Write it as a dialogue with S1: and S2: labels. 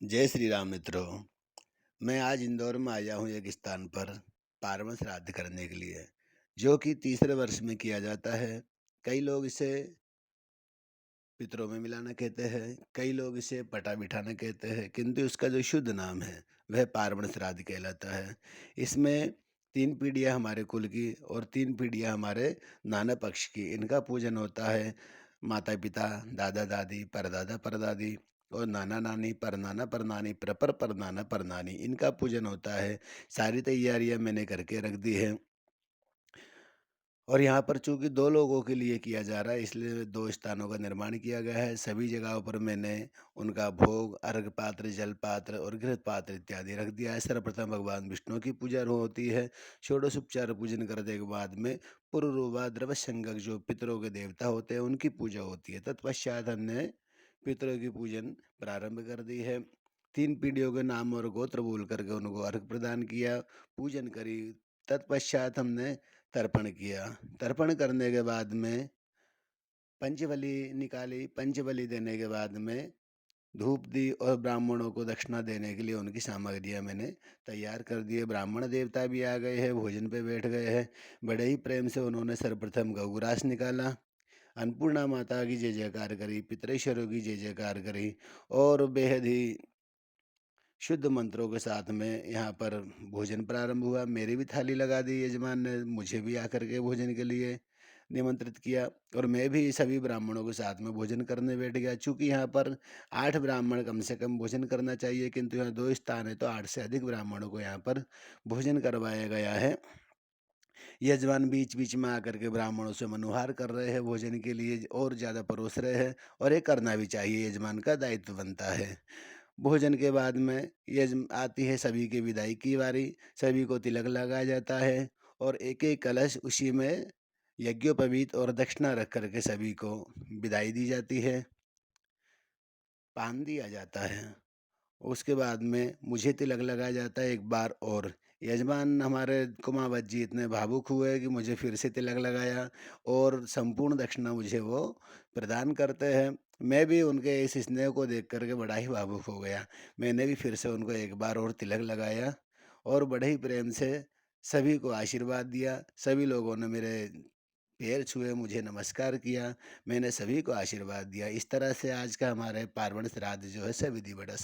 S1: जय श्री राम मित्रों। मैं आज इंदौर में आया हूँ एक स्थान पर पार्वण श्राद्ध करने के लिए, जो कि तीसरे वर्ष में किया जाता है। कई लोग इसे पितरों में मिलाना कहते हैं, कई लोग इसे पटा बिठाना कहते हैं, किंतु इसका जो शुद्ध नाम है वह पार्वण श्राद्ध कहलाता है। इसमें 3 पीढ़ियाँ हमारे कुल की और 3 पीढ़ियाँ हमारे नाना पक्ष की, इनका पूजन होता है। माता पिता, दादा दादी, परदादा परदादी और नाना नानी, परनाना परनानी, प्रपर परनाना परनानी, इनका पूजन होता है। सारी तैयारियां मैंने करके रख दी है। और यहाँ पर चूँकि 2 लोगों के लिए किया जा रहा है, इसलिए 2 स्थानों का निर्माण किया गया है। सभी जगहों पर मैंने उनका भोग, अर्घ पात्र, जल पात्र और घृत पात्र इत्यादि रख दिया है। सर्वप्रथम भगवान विष्णु की पूजा होती है। षोडशोपचार पूजन करने के बाद में पुरूरवा द्रवसंगक जो पितरों के देवता होते हैं, उनकी पूजा होती है। तत्पश्चात हमने पितरों की पूजन प्रारंभ कर दी है। 3 पीढ़ियों के नाम और गोत्र बोल करके उनको अर्घ प्रदान किया, पूजन करी। तत्पश्चात हमने तर्पण किया। तर्पण करने के बाद में पंचबलि निकाली। पंचबलि देने के बाद में धूप दी और ब्राह्मणों को दक्षिणा देने के लिए उनकी सामग्रियां मैंने तैयार कर दी है। ब्राह्मण देवता भी आ गए हैं, भोजन पे बैठ गए हैं। बड़े ही प्रेम से उन्होंने सर्वप्रथम गौग्रास निकाला, अन्नपूर्णा माता की जय जयकार करी, पितरेश्वरों की जय जयकार करी और बेहद ही शुद्ध मंत्रों के साथ में यहाँ पर भोजन प्रारंभ हुआ। मेरी भी थाली लगा दी यजमान ने, मुझे भी आकर के भोजन के लिए निमंत्रित किया और मैं भी सभी ब्राह्मणों के साथ में भोजन करने बैठ गया। चूँकि यहाँ पर 8 ब्राह्मण कम से कम भोजन करना चाहिए, किंतु यहाँ 2 स्थान है तो 8 से अधिक ब्राह्मणों को यहाँ पर भोजन करवाया गया है। यजमान बीच-बीच में आकर के ब्राह्मणों से मनुहार कर रहे हैं भोजन के लिए और ज़्यादा परोस रहे हैं, और ये करना भी चाहिए, यजमान का दायित्व बनता है। भोजन के बाद में आती है सभी की विदाई की बारी। सभी को तिलक लगाया जाता है और एक-एक कलश उसी में यज्ञोपवीत और दक्षिणा रख कर के सभी को विदाई दी जाती है, पान दिया जाता है। उसके बाद में मुझे तिलक लगाया जाता है एक बार और। यजमान हमारे कुमावत जी इतने भावुक हुए कि मुझे फिर से तिलक लगाया और संपूर्ण दक्षिणा मुझे वो प्रदान करते हैं। मैं भी उनके इस स्नेह को देख कर के बड़ा ही भावुक हो गया। मैंने भी फिर से उनको एक बार और तिलक लगाया और बड़े ही प्रेम से सभी को आशीर्वाद दिया। सभी लोगों ने मेरे पैर छुए, मुझे नमस्कार किया। मैंने सभी को आशीर्वाद दिया। इस तरह से आज का हमारे पार्वण श्राद्ध जो है सविधि बड़ा